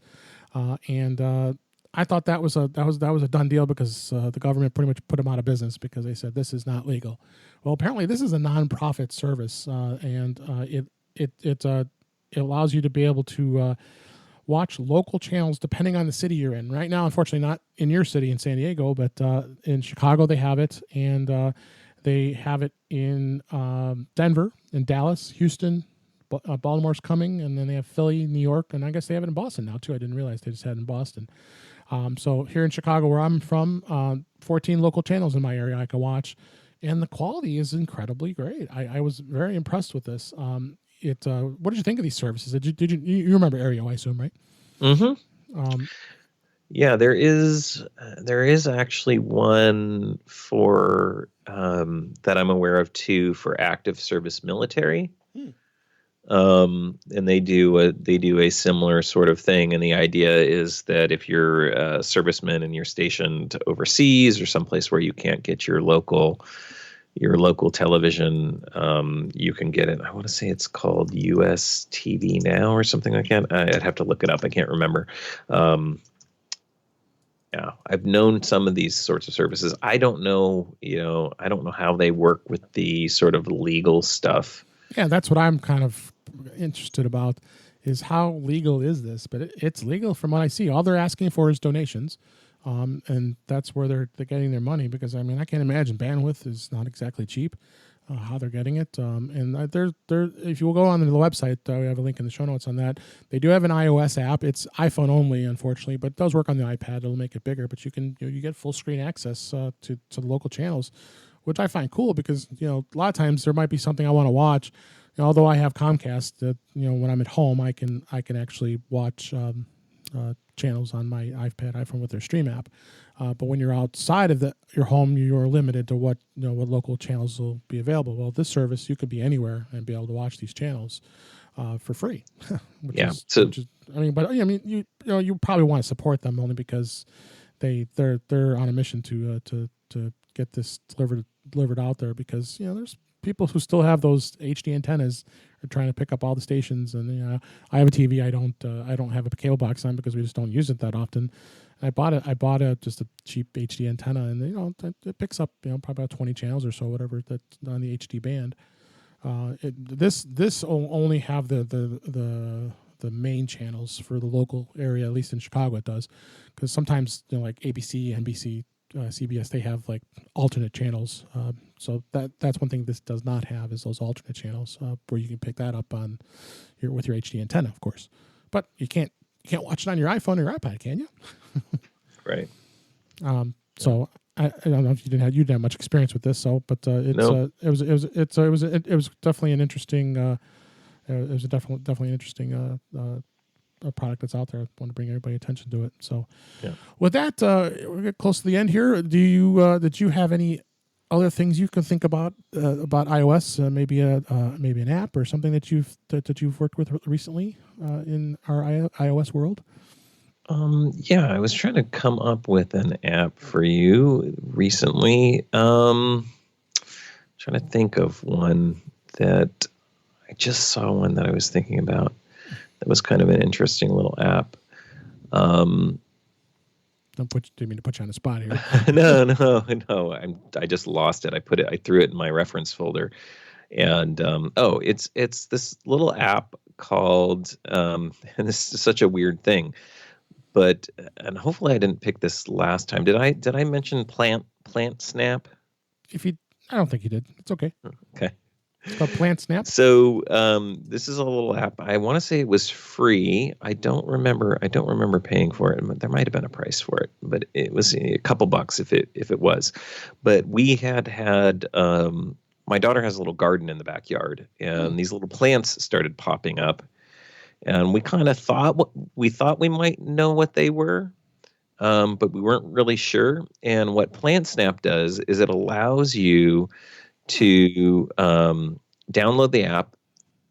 and I thought that was a done deal because the government pretty much put them out of business because they said this is not legal. Well, apparently this is a nonprofit service, and it allows you to be able to watch local channels depending on the city you're in. Right now, unfortunately, not in your city in San Diego, but in Chicago they have it, and they have it in Denver, in Dallas, Houston. Baltimore's coming, and then they have Philly, New York, and I guess they have it in Boston now too. I didn't realize they just had it in Boston. So here in Chicago, where I'm from, 14 local channels in my area I can watch, and the quality is incredibly great. I was very impressed with this. What did you think of these services? Did you remember Aereo, I assume, right? Mm-hmm. Yeah, there is actually one for that I'm aware of too for active service military. And they do a similar sort of thing, and the idea is that if you're a serviceman and you're stationed overseas or someplace where you can't get your local television, you can get it. I want to say it's called US TV Now or something like that. I'd have to look it up. I can't remember. Yeah, I've known some of these sorts of services. I don't know how they work with the sort of legal stuff. Yeah, that's what I'm kind of interested about, is how legal is this? But it's legal from what I see. All they're asking for is donations, and that's where they're getting their money, because, I mean, I can't imagine bandwidth is not exactly cheap, how they're getting it. And they're if you will go on to the website, we have a link in the show notes on that. They do have an iOS app. It's iPhone only, unfortunately, but it does work on the iPad. It'll make it bigger, but you get full screen access to the local channels, which I find cool because, a lot of times there might be something I want to watch. Although I have Comcast, when I'm at home, I can actually watch channels on my iPhone with their Stream app. But when you're outside of your home, you're limited to what local channels will be available. Well, this service, you could be anywhere and be able to watch these channels for free. You probably want to support them only because they're on a mission to get this delivered out there, because there's people who still have those HD antennas are trying to pick up all the stations, and I have a TV. I don't have a cable box on because we just don't use it that often. I bought just a cheap HD antenna, and it picks up probably about 20 channels or so, whatever, that's on the HD band. This will only have the main channels for the local area, at least in Chicago it does, because sometimes like ABC, NBC, CBS, they have like alternate channels. So that's one thing this does not have, is those alternate channels where you can pick that up with your HD antenna, of course. But you can't watch it on your iPhone or your iPad, can you? Right. So I don't know if you didn't have much experience with this. So, but it was definitely an interesting. It was definitely an interesting a product that's out there. I want to bring everybody attention to it. So, with that, we get close to the end here. Did you have any other things you can think about iOS? Maybe an app or something that you've worked with recently in our iOS world? I was trying to come up with an app for you recently. Trying to think of one that I just saw one that I was thinking about. That was kind of an interesting little app. Didn't mean to put you on the spot here. No. I just lost it. I threw it in my reference folder, and it's this little app called. And this is such a weird thing, and hopefully I didn't pick this last time. Did I mention Plant Snap? I don't think you did. It's okay. Okay. It's called Plant Snap. So this is a little app. I want to say it was free. I don't remember paying for it. There might have been a price for it, but it was a couple bucks if it was. But we had my daughter has a little garden in the backyard, and these little plants started popping up, and we kind of thought we might know what they were, but we weren't really sure. And what Plant Snap does is it allows you to download the app,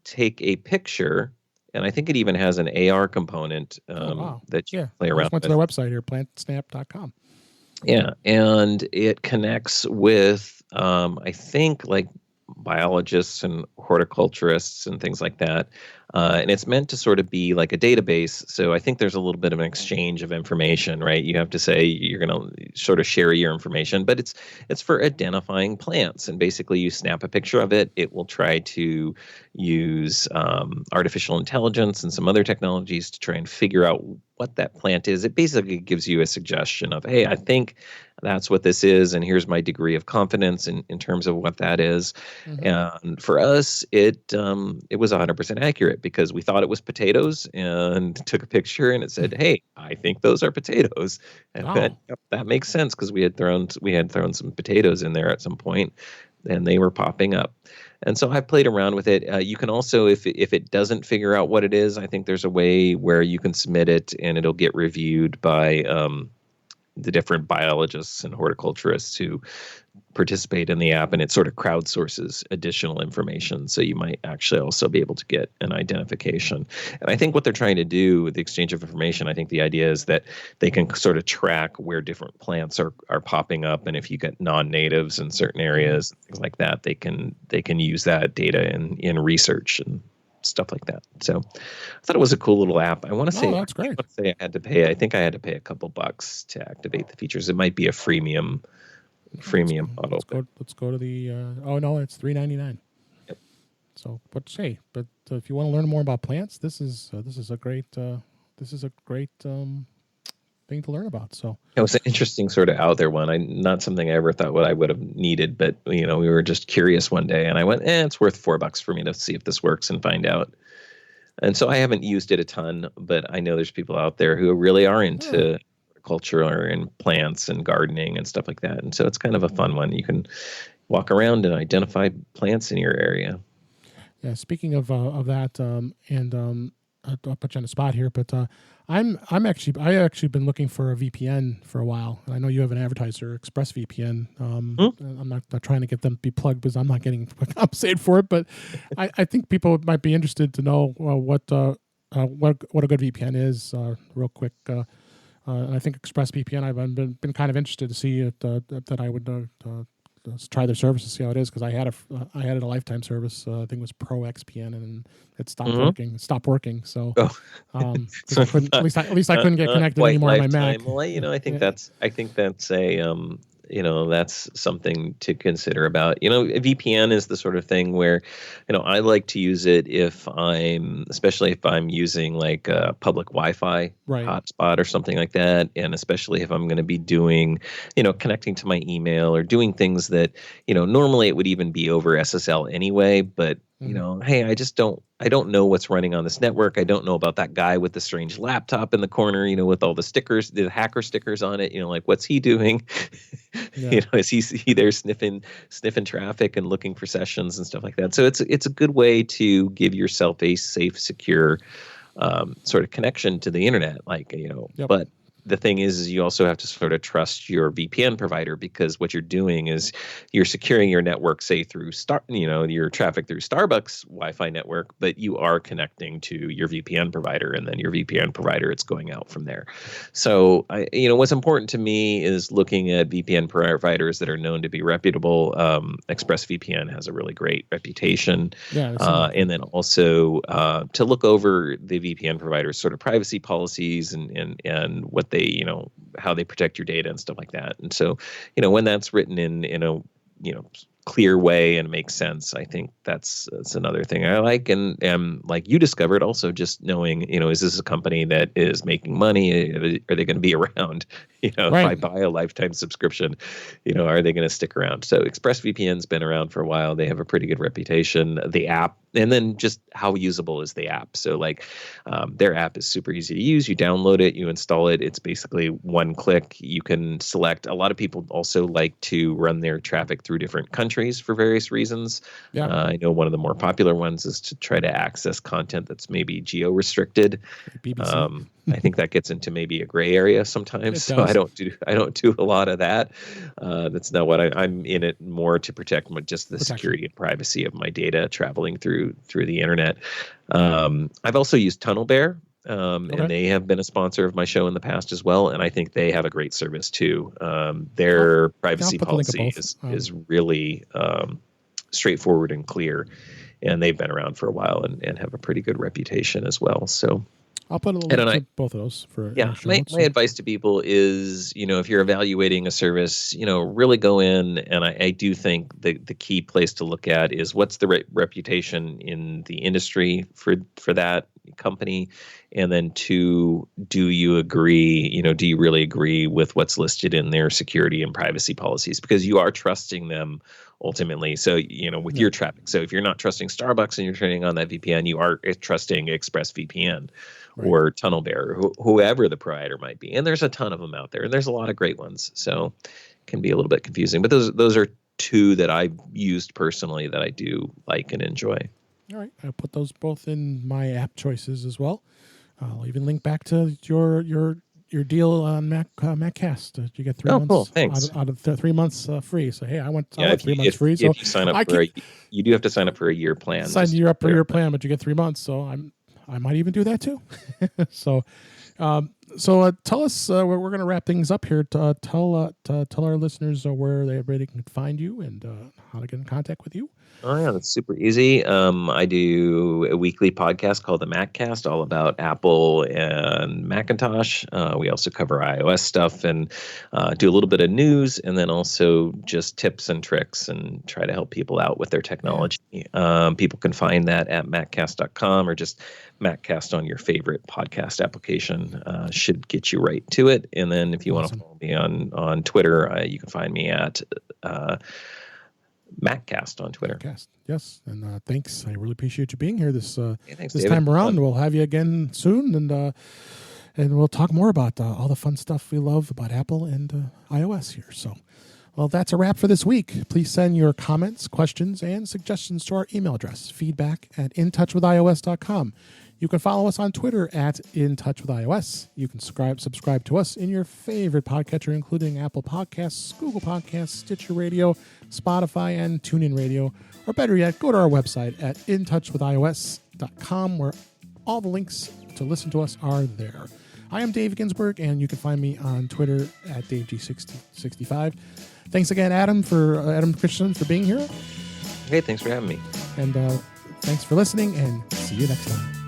take a picture, and I think it even has an AR component that you play around with. I went to their website here, biologists and horticulturists and things like that. And it's meant to sort of be like a database. So I think there's a little bit of an exchange of information, right? You have to say you're going to sort of share your information, but it's for identifying plants. And basically, you snap a picture of it. It will try to use artificial intelligence and some other technologies to try and figure out what that plant is. It basically gives you a suggestion of, hey, I think that's what this is, and here's my degree of confidence in terms of what that is. And for us, it was 100% accurate because we thought it was potatoes and took a picture and it said, hey, I think those are potatoes. And that makes sense because we had thrown some potatoes in there at some point and they were popping up. And so I played around with it. You can also, if it doesn't figure out what it is, I think there's a way where you can submit it and it'll get reviewed by the different biologists and horticulturists who participate in the app, and it sort of crowdsources additional information. So you might actually also be able to get an identification. And I think what they're trying to do with the exchange of information, I think the idea is that they can sort of track where different plants are popping up. And if you get non-natives in certain areas, things like that, they can use that data in research and stuff like that. So I thought it was a cool little app. I want to say, that's great. I think I had to pay a couple bucks to activate the features. It might be a freemium model. Let's go to the. Oh no, it's $3.99. Yep. So, but if you want to learn more about plants, this is a great thing to learn about. So it was an interesting sort of out there one. Not something I ever thought what I would have needed, but we were just curious one day, and I went, it's worth $4 for me to see if this works and find out. And so I haven't used it a ton, but I know there's people out there who really are into culture or in plants and gardening and stuff like that. And so it's kind of a fun one. You can walk around and identify plants in your area. Yeah. Speaking of that, I'll put you on the spot here, but I actually been looking for a VPN for a while, and I know you have an advertiser, ExpressVPN. I'm not trying to get them to be plugged because I'm not getting compensated for it, but I think people might be interested to know what a good VPN is. Real quick, and I think ExpressVPN, I've been kind of interested to see that I would try their service to see how it is, because I had a lifetime service. I think it was Pro XPN, and it stopped working. It stopped working. So, at least I couldn't get connected anymore on my Mac. Well, I think that's a that's something to consider about. A VPN is the sort of thing where, I like to use it especially if I'm using like a public Wi-Fi hotspot or something like that. And especially if I'm going to be doing, connecting to my email or doing things that, normally it would even be over SSL anyway, but hey, I don't know what's running on this network. I don't know about that guy with the strange laptop in the corner, with all the stickers, the hacker stickers on it, like what's he doing? Is he there sniffing traffic and looking for sessions and stuff like that? So it's a good way to give yourself a safe, secure sort of connection to the internet, but the thing is you also have to sort of trust your VPN provider, because what you're doing is you're securing your network, say through your traffic through Starbucks Wi-Fi network, but you are connecting to your VPN provider, and then your VPN provider, it's going out from there. So what's important to me is looking at VPN providers that are known to be reputable. ExpressVPN has a really great reputation. And then also to look over the VPN provider's sort of privacy policies and what they, how they protect your data and stuff like that. And so, when that's written in a, clear way and makes sense, I think that's another thing I like. And like you discovered, also just knowing, is this a company that is making money? Are they going to be around? If I buy a lifetime subscription, are they going to stick around? So ExpressVPN's been around for a while. They have a pretty good reputation. The app, and then just how usable is the app? So their app is super easy to use. You download it, you install it. It's basically one click. You can select. A lot of people also like to run their traffic through different countries for various reasons. I know one of the more popular ones is to try to access content that's maybe geo-restricted. BBC. I think that gets into maybe a gray area sometimes. So I don't do a lot of that. That's not what I'm in it more to protect just the security and privacy of my data traveling through the internet. I've also used TunnelBear. And they have been a sponsor of my show in the past as well. And I think they have a great service too. Their privacy policy is really straightforward and clear. And they've been around for a while and have a pretty good reputation as well. So I'll put a link to both of those for my advice to people is, if you're evaluating a service, really go in. And I do think the key place to look at is what's the reputation in the industry for that company. And then 2, do you agree, do you really agree with what's listed in their security and privacy policies? Because you are trusting them ultimately. So, with your traffic. So if you're not trusting Starbucks and you're turning on that VPN, you are trusting ExpressVPN. Right. Or TunnelBear, whoever the provider might be. And there's a ton of them out there, and there's a lot of great ones. So it can be a little bit confusing. But those are 2 that I've used personally that I do like and enjoy. All right. I'll put those both in my app choices as well. I'll even link back to your deal on Maccast. You get 3 months cool. Thanks. out of 3 months free. So, hey, I want 3 months free. So if you sign up you do have to sign up for a year plan. Sign you up for your plan, but you get 3 months. So I might even do that too. So tell us, we're going to wrap things up here. Tell our listeners where everybody can find you and how to get in contact with you. Oh, yeah, that's super easy. I do a weekly podcast called the Maccast, all about Apple and Macintosh. We also cover iOS stuff and do a little bit of news, and then also just tips and tricks and try to help people out with their technology. People can find that at maccast.com or just Maccast on your favorite podcast application. Should get you right to it. And then if you want to follow me on Twitter, you can find me at Maccast on Twitter. Maccast, yes, and thanks. I really appreciate you being here this thanks, this David. time around. We'll have you again soon, and we'll talk more about all the fun stuff we love about Apple and iOS here. So, well, that's a wrap for this week. Please send your comments, questions, and suggestions to our email address, feedback@intouchwithios.com. You can follow us on Twitter at InTouchWithIOS. You can subscribe to us in your favorite podcatcher, including Apple Podcasts, Google Podcasts, Stitcher Radio, Spotify, and TuneIn Radio. Or better yet, go to our website at InTouchWithIOS.com, where all the links to listen to us are there. I am Dave Ginsburg, and you can find me on Twitter at DaveG65. Thanks again, Adam Christianson, for being here. Hey, thanks for having me. And thanks for listening, and see you next time.